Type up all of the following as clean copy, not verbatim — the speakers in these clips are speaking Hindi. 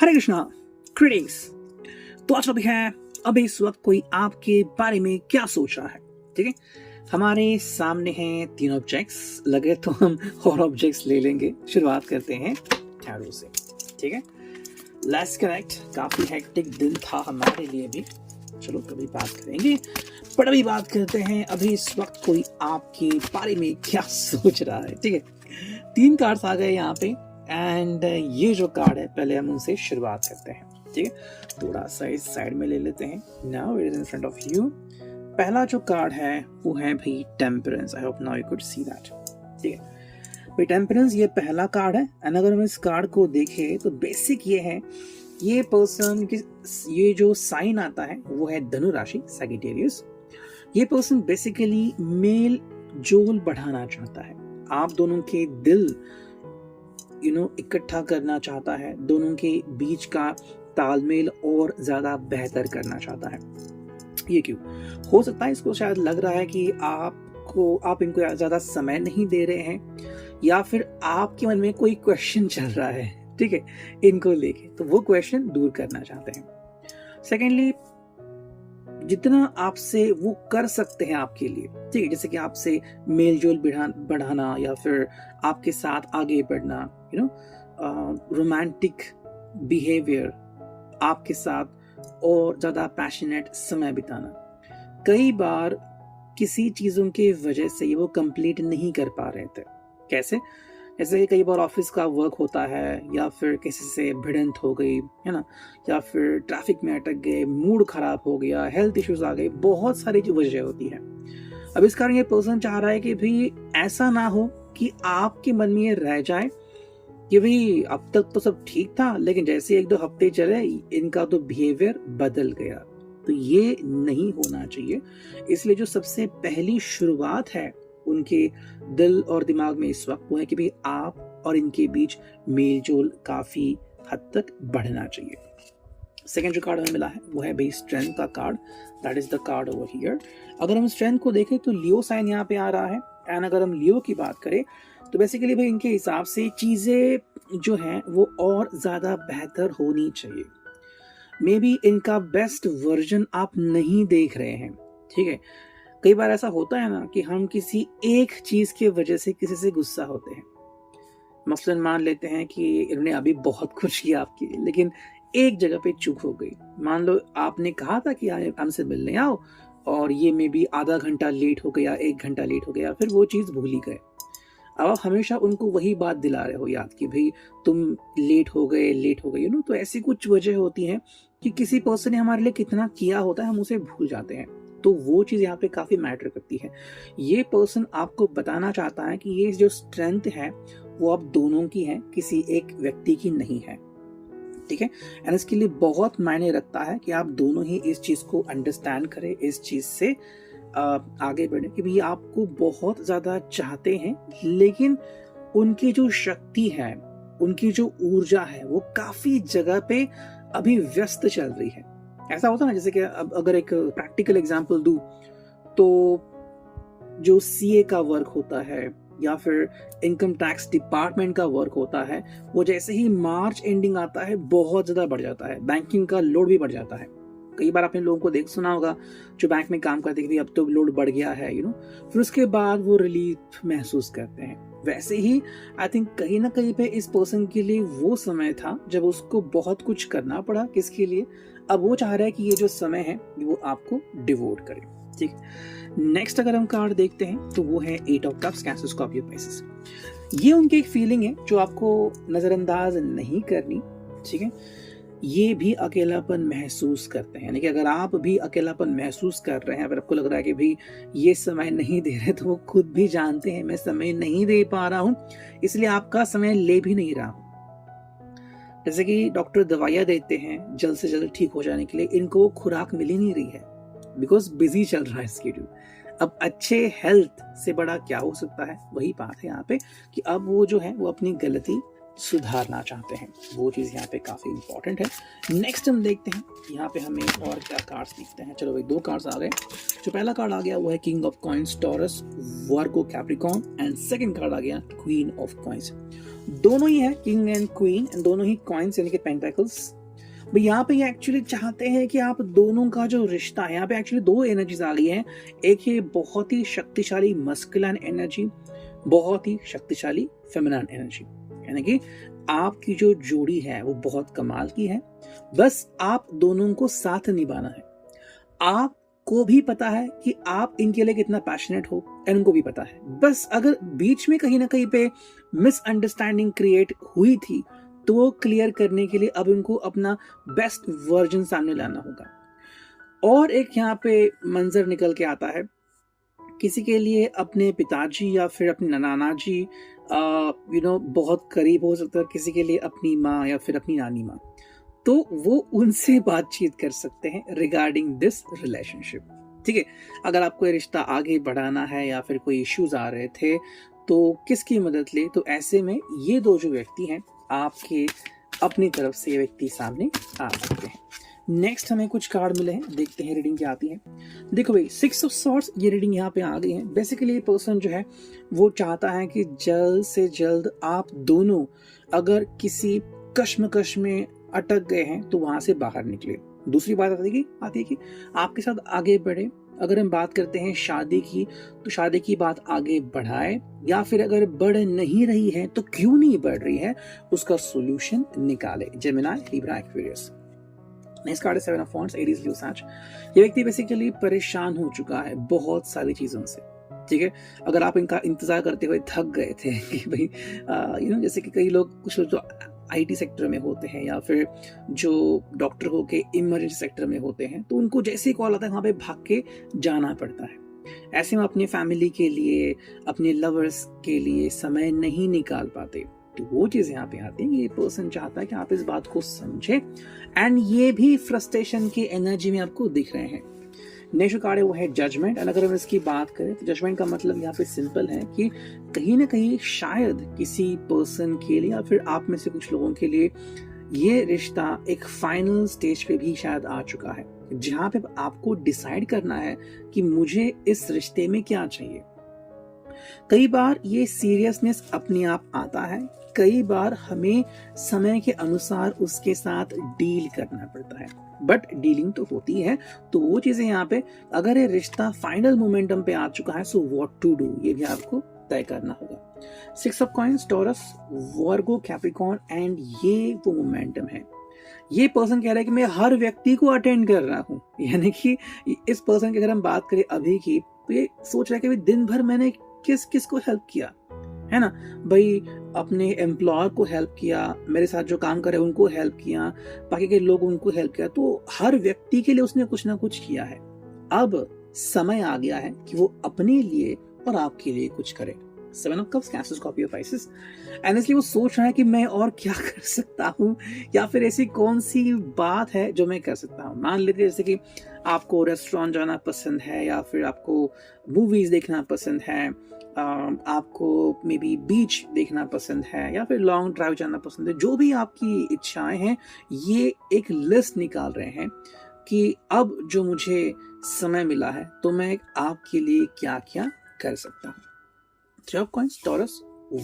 हरे कृष्णा, ग्रीटिंग्स। तो आज टॉपिक है अभी इस वक्त कोई आपके बारे में क्या सोच रहा है। ठीक है, हमारे सामने हैं तीन ऑब्जेक्ट्स, लगे तो हम और ऑब्जेक्ट्स ले लेंगे। शुरुआत करते हैं टैरो से। ठीक है, लेट्स कनेक्ट। काफी हेक्टिक दिन था हमारे लिए भी, चलो कभी बात करेंगे, पर अभी बात करते हैं अभी इस वक्त कोई आपके बारे में क्या सोच रहा है। ठीक है, तीन कार्ड्स आ गए यहाँ पे एंड ये जो कार्ड है पहले हम उनसे शुरुआत करते हैं। ठीक है, थोड़ा सा इस साइड में ले लेते हैं। Now it is in front of you. पहला जो कार्ड है वो है भाई temperance. I hope now you could see that. ठीक है भाई, टेम्परेंस ये पहला कार्ड है एंड अगर हम इस कार्ड को देखें तो बेसिक ये है, ये पर्सन की ये जो साइन आता है वो है धनु राशि, सैजिटेरियस। ये पर्सन बेसिकली मेल जोल बढ़ाना चाहता है, आप दोनों के दिल इकट्ठा करना चाहता है, दोनों के बीच का तालमेल और ज्यादा बेहतर करना चाहता है। ये क्यों हो सकता है? इसको शायद लग रहा है कि आप इनको ज्यादा समय नहीं दे रहे हैं, या फिर आपके मन में कोई क्वेश्चन चल रहा है, ठीक है, इनको लेके, तो वो क्वेश्चन दूर करना चाहते हैं। सेकेंडली, जितना आपसे वो कर सकते हैं आपके लिए, ठीक है, जैसे कि आपसे मेल जोल बढ़ाना या फिर आपके साथ आगे बढ़ना, रोमांटिक बिहेवियर, आपके साथ और ज्यादा पैशनेट समय बिताना। कई बार किसी चीजों के वजह से वो कंप्लीट नहीं कर पा रहे थे। कैसे? जैसे कि कई बार ऑफिस का वर्क होता है, या फिर किसी से भिड़ंत हो गई है ना, या फिर ट्रैफिक में अटक गए, मूड खराब हो गया, हेल्थ इश्यूज आ गए, बहुत सारी वजह होती है। अब इस कारण ये पर्सन चाह रहा है कि भाई ऐसा ना हो कि आपके मन में ये रह जाए कि भाई अब तक तो सब ठीक था, लेकिन जैसे एक दो हफ्ते चले इनका तो बिहेवियर बदल गया। तो ये नहीं होना चाहिए। इसलिए जो सबसे पहली शुरुआत है उनके दिल और दिमाग में इस वक्त वो है कि भाई आप और इनके बीच मेल जोल काफी हद तक बढ़ना चाहिए। सेकेंड जो कार्ड हमें मिला है वो है भाई स्ट्रेंथ का card. That is the card over here. अगर हम स्ट्रेंथ को देखें तो लियो साइन यहाँ पे आ रहा है, एंड अगर हम लियो की बात करें तो बेसिकली भाई इनके हिसाब से चीजें जो हैं वो और ज्यादा बेहतर होनी चाहिए। मे बी इनका बेस्ट वर्जन आप नहीं देख रहे हैं। ठीक है, कई बार ऐसा होता है ना कि हम किसी एक चीज की वजह से किसी से गुस्सा होते हैं। मसलन मान लेते हैं कि इन्होंने अभी बहुत कुछ किया आपके लिए, लेकिन एक जगह पे चूक हो गई। मान लो आपने कहा था कि हमसे मिलने आओ, और ये मे बी आधा घंटा लेट हो गया, 1 घंटा लेट हो गया, फिर वो चीज भूल ही गए। अब आप हमेशा उनको वही बात दिला रहे हो याद कि भाई तुम लेट हो गए तो ऐसी कुछ वजह होती है कि किसी पर्सन ने हमारे लिए कितना किया होता है, हम उसे भूल जाते हैं। तो वो चीज यहाँ पे काफी मैटर करती है। ये पर्सन आपको बताना चाहता है कि ये जो स्ट्रेंथ है वो आप दोनों की है, किसी एक व्यक्ति की नहीं है। ठीक है, एंड इसके लिए बहुत मायने रखता है कि आप दोनों ही इस चीज को अंडरस्टैंड करें, इस चीज से आगे बढ़े कि भाई आपको बहुत ज्यादा चाहते हैं, लेकिन उनकी जो शक्ति है, उनकी जो ऊर्जा है वो काफी जगह पे अभी व्यस्त चल रही है। ऐसा होता है ना, जैसे कि अब अगर एक प्रैक्टिकल एग्जांपल दूं तो जो सीए का वर्क होता है या फिर इनकम टैक्स डिपार्टमेंट का वर्क होता है, वो जैसे ही मार्च एंडिंग आता है बहुत ज्यादा बढ़ जाता है, बैंकिंग का लोड भी बढ़ जाता है। कई बार आपने लोगों को सुना होगा जो बैंक में काम करते हैं, अब तो लोड बढ़ गया है, फिर उसके बाद वो रिलीफ महसूस करते हैं। वैसे ही आई थिंक कहीं ना कहीं पे इस पर्सन के लिए वो समय था जब उसको बहुत कुछ करना पड़ा। किसके लिए? अब वो चाह रहा है कि ये जो समय है वो आपको डिवोट करे। ठीक, नेक्स्ट अगर हम कार्ड देखते हैं तो वो है 8 of cups, cancer, Scorpio, Pisces. ये उनकी एक फीलिंग है जो आपको नजरअंदाज नहीं करनी। ठीक है, ये भी अकेलापन महसूस करते हैं, यानी कि अगर आप भी अकेलापन महसूस कर रहे हैं, अगर आपको लग रहा है कि भाई ये समय नहीं दे रहे, तो वो खुद भी जानते हैं मैं समय नहीं दे पा रहा हूं, इसलिए आपका समय ले भी नहीं रहा हूं। जैसे कि डॉक्टर दवाइयां देते हैं जल्द से जल्द ठीक हो जाने के लिए, इनको वो खुराक मिल ही नहीं रही है बिकॉज बिजी चल रहा है स्केड्यूल। अब अच्छे हेल्थ से बड़ा क्या हो सकता है? वही बात है यहाँ पे कि अब वो जो है वो अपनी गलती सुधारना चाहते हैं। वो चीज़ यहाँ पे काफ़ी इंपॉर्टेंट है। नेक्स्ट हम देखते हैं यहाँ पे हमें और क्या कार्ड्स दिखते हैं। चलो भाई 2 कार्ड्स आ गए। जो पहला कार्ड आ गया वो है king of coins Taurus Virgo Capricorn and second card आ गया क्वीन ऑफ कॉइंस। दोनों ही है किंग एंड क्वीन, दोनों ही कॉइंस यानी कि पेंटाकल्स। भाई यहाँ पे ये एक्चुअली चाहते हैं कि आप दोनों का जो रिश्ता है, यहाँ पे एक्चुअली 2 एनर्जीज आ गई हैं। एक है बहुत ही शक्तिशाली मस्कुलिन एनर्जी, बहुत ही शक्तिशाली फेमिनिन एनर्जी, यानी कि आपकी जो जोड़ी है वो बहुत कमाल की है। बस आप दोनों को साथ निभाना है। आपको भी पता है कि आप इनके लिए कितना पैशनेट हो, और उनको भी पता है। बस अगर बीच में कहीं ना कहीं पे मिसअंडरस्टैंडिंग क्रिएट हुई थी तो वो क्लियर करने के लिए अब उनको अपना बेस्ट वर्जन सामने लाना होगा। और एक यहाँ पे मंजर निकल के आता है, किसी के लिए अपने पिताजी या फिर अपने नाना जी बहुत करीब हो सकता है, किसी के लिए अपनी माँ या फिर अपनी नानी माँ, तो वो उनसे बातचीत कर सकते हैं रिगार्डिंग दिस रिलेशनशिप। ठीक है, अगर आपको ये रिश्ता आगे बढ़ाना है या फिर कोई इश्यूज आ रहे थे तो किसकी मदद ले, तो ऐसे में ये 2 जो व्यक्ति हैं आपके अपनी तरफ से ये व्यक्ति सामने आ सकते हैं। नेक्स्ट हमें कुछ कार्ड मिले हैं, देखते हैं रीडिंग क्या आती है। देखो भाई 6 ऑफ सॉर्ड्स ये रीडिंग यहाँ पे आ गई है। बेसिकली ये पर्सन जो है वो चाहता है कि जल्द से जल्द आप दोनों अगर किसी कश्मकश में अटक गए हैं तो वहां से बाहर निकले। दूसरी बात आती है कि आपके साथ आगे बढ़े। अगर हम बात करते हैं शादी की, तो शादी की बात आगे बढ़ाए, या फिर अगर बढ़ नहीं रही है तो क्यों नहीं बढ़ रही है उसका सॉल्यूशन निकाले। Gemini, Libra, Aquarius. Next card है 7 ऑफ वॉन्ड्स, एरीज, लियो, सैज। ये व्यक्ति बेसिकली परेशान हो चुका है बहुत सारी चीजों से। ठीक है, अगर आप इनका इंतजार करते हुए थक गए थे कि भाई जैसे कि कई लोग, कुछ लोग जो आईटी सेक्टर में होते हैं या फिर जो डॉक्टर हो के इमरजेंसी सेक्टर में होते हैं, तो उनको जैसे ही कॉल आता है वहां पे भाग के जाना पड़ता है। ऐसे में अपनी फैमिली के लिए, अपने लवर्स के लिए समय नहीं निकाल पाते। तो वो चीज यहाँ पे आती है। ये पर्सन चाहता है कि आप इस बात को समझे, एंड ये भी फ्रस्ट्रेशन की एनर्जी में आपको दिख रहे हैं। नेक्स्ट कार्ड है वो है जजमेंट। एंड अगर हम इसकी बात करें तो जजमेंट का मतलब यहाँ पे सिंपल है कि कहीं ना कहीं शायद किसी पर्सन के लिए या फिर आप में से कुछ लोगों के लिए ये रिश्ता एक फाइनल स्टेज पे भी शायद आ चुका है, जहां पे आपको डिसाइड करना है कि मुझे इस रिश्ते में क्या चाहिए। कई बार ये सीरियसनेस अपने आप आता है, कई बार हमें समय के अनुसार उसके साथ डील करना पड़ता है, बट डीलिंग तो होती है। तो वो चीजें यहाँ पे, अगर ये रिश्ता फाइनल मोमेंटम पे आ चुका है, सो व्हाट टू डू, ये भी आपको तय करना होगा। 6 of coins, Taurus, Virgo, Capricorn, and ये वो मोमेंटम है। ये पर्सन कह रहा है कि मैं हर व्यक्ति को अटेंड कर रहा हूँ, यानी कि इस पर्सन की अगर हम बात करें अभी की, तो ये सोच रहा है कि दिन भर मैंने किस किस को हेल्प किया है ना भाई, अपने एम्प्लॉयर को हेल्प किया, मेरे साथ जो काम करे उनको हेल्प किया, बाकी के लोग उनको हेल्प किया, तो हर व्यक्ति के लिए उसने कुछ ना कुछ किया है। अब समय आ गया है कि वो अपने लिए और आपके लिए कुछ करे। 7 of cups, cancer, Scorpio, Pisces. And इसलिए वो सोच रहा है कि मैं और क्या कर सकता हूँ, या फिर ऐसी कौन सी बात है जो मैं कर सकता हूँ। मान लीजिए जैसे कि आपको रेस्टोरेंट जाना पसंद है, या फिर आपको मूवीज देखना पसंद है, आपको मे बी बीच देखना पसंद है, या फिर लॉन्ग ड्राइव जाना पसंद है। जो भी आपकी इच्छाएं हैं, ये एक लिस्ट निकाल रहे हैं कि अब जो मुझे समय मिला है तो मैं आपके लिए क्या क्या कर सकता हूँ। 3 of coins, Taurus,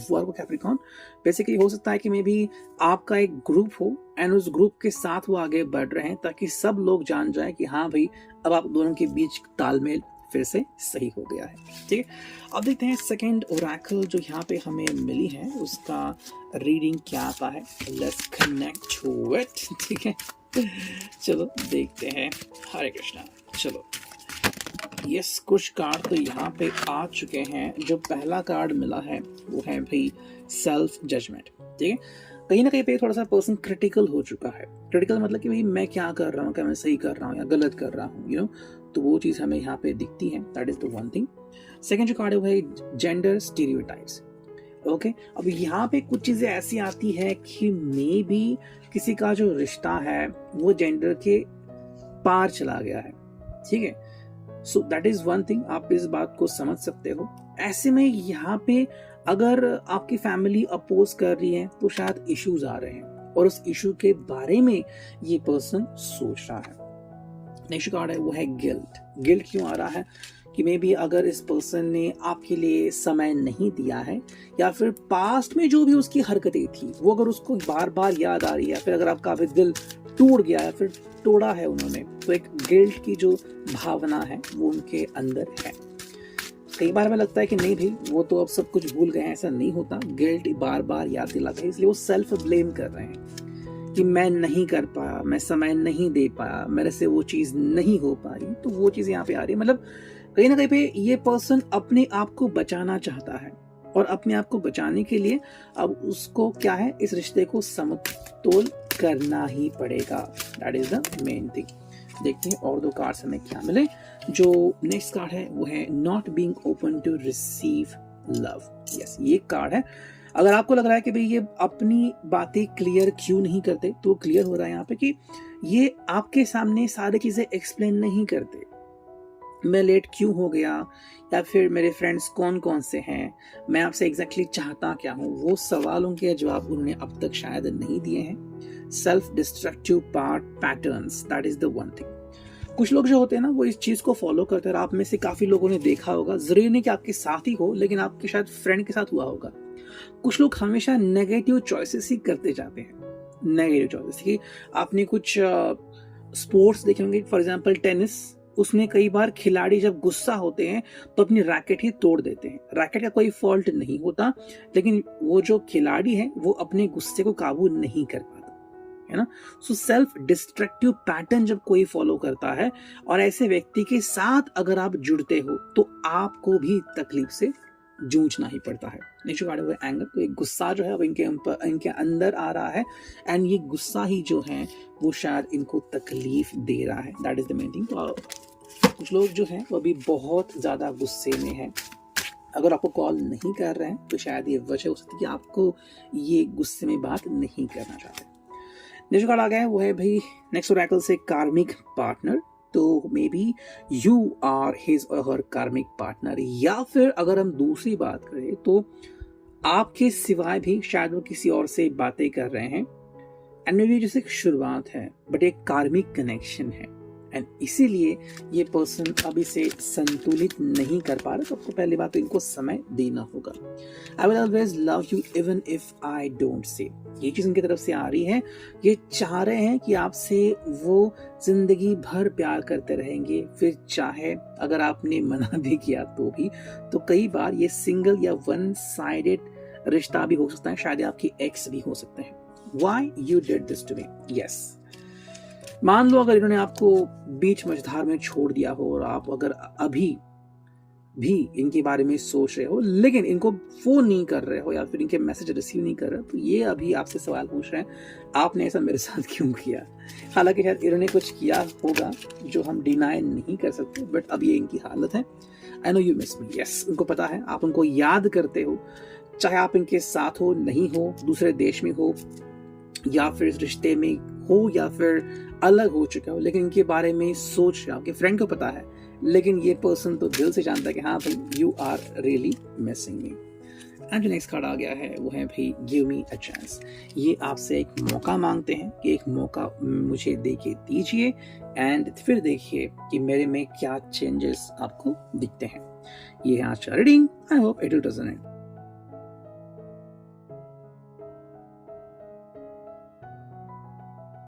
Virgo, Capricorn. Basically हो सकता है कि मे बी आपका एक ग्रुप हो एंड उस ग्रुप के साथ वो आगे बढ़ रहे हैं, ताकि सब लोग जान जाए कि हाँ भाई अब आप दोनों के बीच तालमेल फिर से सही हो गया है। ठीक है, अब देखते हैं सेकंड ओरेकल जो यहाँ पे हमें मिली है, उसका रीडिंग क्या आता है। Let's connect to it. ठीक है, चलो देखते हैं। हरे कृष्णा। चलो यस, कुछ कार्ड तो यहाँ पे आ चुके हैं। जो पहला कार्ड मिला है वो है भाई सेल्फ जजमेंट। ठीक है, कहीं ना कहीं पे थोड़ा सा पर्सन क्रिटिकल हो चुका है। क्रिटिकल मतलब कि भाई मैं क्या कर रहा हूँ, क्या मैं सही कर रहा हूँ या गलत कर रहा हूँ, तो वो चीज हमें यहाँ पे दिखती है। That is the one thing. Second जो कार्ड है वो है जेंडर स्टीरियोटाइप्स। ओके, अब यहाँ पे कुछ चीजें ऐसी आती है कि मे बी किसी का जो रिश्ता है वो जेंडर के पार चला गया है। ठीक है, so that is one thing, आप इस बात को समझ सकते हो। ऐसे में यहाँ पे अगर आपकी फैमिली अपोज कर रही है तो शायद इश्यूज आ रहे हैं और उस इशू के बारे में ये पर्सन सोच रहा है। नेक्स्ट कार्ड है वो है गिल्ट। गिल्ट क्यों आ रहा है कि मे बी अगर इस पर्सन ने आपके लिए समय नहीं दिया है या फिर पास्ट में जो भी उसकी हरकतें थी वो अगर उसको बार बार याद आ रही है, फिर अगर आपका अभी दिल टूट गया है, फिर तोड़ा है उन्होंने, तो एक गिल्ट की जो भावना है वो उनके अंदर है। कई बार हमें लगता है कि नहीं भाई वो तो अब सब कुछ भूल गए हैं, ऐसा नहीं होता। गिल्ट बार बार याद दिलाता है, इसलिए वो सेल्फ ब्लेम कर रहे हैं कि मैं नहीं कर पाया, मैं समय नहीं दे पाया, मेरे से वो चीज़ नहीं हो पाई, तो वो चीज़ यहाँ पे आ रही है। मतलब कहीं ना कहीं पे ये पर्सन अपने आप को बचाना चाहता है और अपने आप को बचाने के लिए अब उसको क्या है, इस रिश्ते को समतोल करना ही पड़ेगा। That is the main thing. देखते हैं और दो कार्ड्स हमें क्या मिले। जो नेक्स्ट कार्ड है वो है not being open to receive love. Yes, ये कार्ड है। अगर आपको लग रहा है कि भाई ये अपनी बातें क्लियर क्यों नहीं करते, तो क्लियर हो रहा है यहाँ पे कि ये आपके सामने सारी चीजें एक्सप्लेन नहीं करते। मैं लेट क्यों हो गया, या फिर मेरे फ्रेंड्स कौन कौन से हैं, मैं आपसे एग्जैक्टली चाहता क्या हूँ, वो सवालों के जवाब उन्होंने अब तक शायद नहीं दिए हैं। Self destructive patterns, that is the one thing. कुछ लोग जो होते हैं ना वो इस चीज को फॉलो करते हैं। आप में से काफी लोगों ने देखा होगा, जरूरी नहीं कि आपके साथ ही हो, लेकिन आपके शायद फ्रेंड के साथ हुआ होगा। कुछ लोग हमेशा नेगेटिव चॉइसेस ही करते जाते हैं। नेगेटिव चॉइसेस कि आपने कुछ स्पोर्ट्स देखे होंगे, फॉर एग्जांपल टेनिस, उसमें कई बार खिलाड़ी जब गुस्सा होते हैं तो अपनी रैकेट ही तोड़ देते हैं। रैकेट का कोई फॉल्ट नहीं होता, लेकिन वो जो खिलाड़ी है वो अपने गुस्से को काबू नहीं कर पाता, है ना। सो सेल्फ डिस्ट्रक्टिव पैटर्न जब कोई फॉलो करता है और ऐसे व्यक्ति के साथ अगर आप जुड़ते हो तो आपको भी तकलीफ से जूझना ही पड़ता है। नेक्स्ट कार्ड है एंगर। तो एक गुस्सा जो है अब इनके अंदर आ रहा है एंड ये गुस्सा ही जो है वो शायद इनको तकलीफ दे रहा है। That is the main thing. तो कुछ लोग जो हैं वो अभी बहुत ज्यादा गुस्से में हैं। अगर आपको कॉल नहीं कर रहे हैं तो शायद ये वजह हो सकती है कि आपको ये गुस्से में बात नहीं करना चाहते। नेक्स्ट कार्ड आ गया है वो है भाई नेक्स्ट ओरेकल से कार्मिक पार्टनर। तो maybe you are his और हर कार्मिक पार्टनर, या फिर अगर हम दूसरी बात करें तो आपके सिवाय भी शायद वो किसी और से बातें कर रहे हैं। एंड मे बी जैसे एक शुरुआत है बट एक कार्मिक कनेक्शन है एंड इसीलिए ये पर्सन अब इसे संतुलित नहीं कर पा रहा। तो आपको पहली बात तो इनको समय देना होगा। I will always love you even if I don't say, ये चीज इनकी तरफ से आ रही है। ये चाह रहे हैं कि आपसे वो जिंदगी भर प्यार करते रहेंगे, फिर चाहे अगर आपने मना भी किया तो भी। तो कई बार ये सिंगल या वन साइडेड रिश्ता भी हो सकता है, शायद आपकी एक्स भी हो सकते हैं। Why you did this to me? Yes. मान लो अगर इन्होंने आपको बीच मझधार में छोड़ दिया हो और आप अगर अभी भी इनके बारे में सोच रहे हो लेकिन इनको फोन नहीं कर रहे हो या फिर इनके मैसेज रिसीव नहीं कर रहे हो, तो ये अभी आपसे सवाल पूछ रहे हैं आपने ऐसा मेरे साथ क्यों किया। हालांकि शायद इन्होंने कुछ किया होगा जो हम डिनाई नहीं कर सकते, बट अब ये इनकी हालत है। I know you miss me. Yes, उनको पता है आप उनको याद करते हो, चाहे आप इनके साथ हो, नहीं हो, दूसरे देश में हो या फिर इस रिश्ते में हो या फिर अलग हो चुके हो, लेकिन इनके बारे में सोच रहे हो। आपके फ्रेंड को पता है, लेकिन ये पर्सन तो दिल से जानता है कि हाँ भाई you are really missing me. And जो नेक्स्ट कार्ड आ गया है वो है भाई गिव मी अ चांस। ये आपसे एक मौका मांगते हैं कि एक मौका मुझे दे के दीजिए एंड फिर देखिए कि मेरे में क्या चेंजेस आपको दिखते हैं। ये है आज का reading. I hope it will resonate.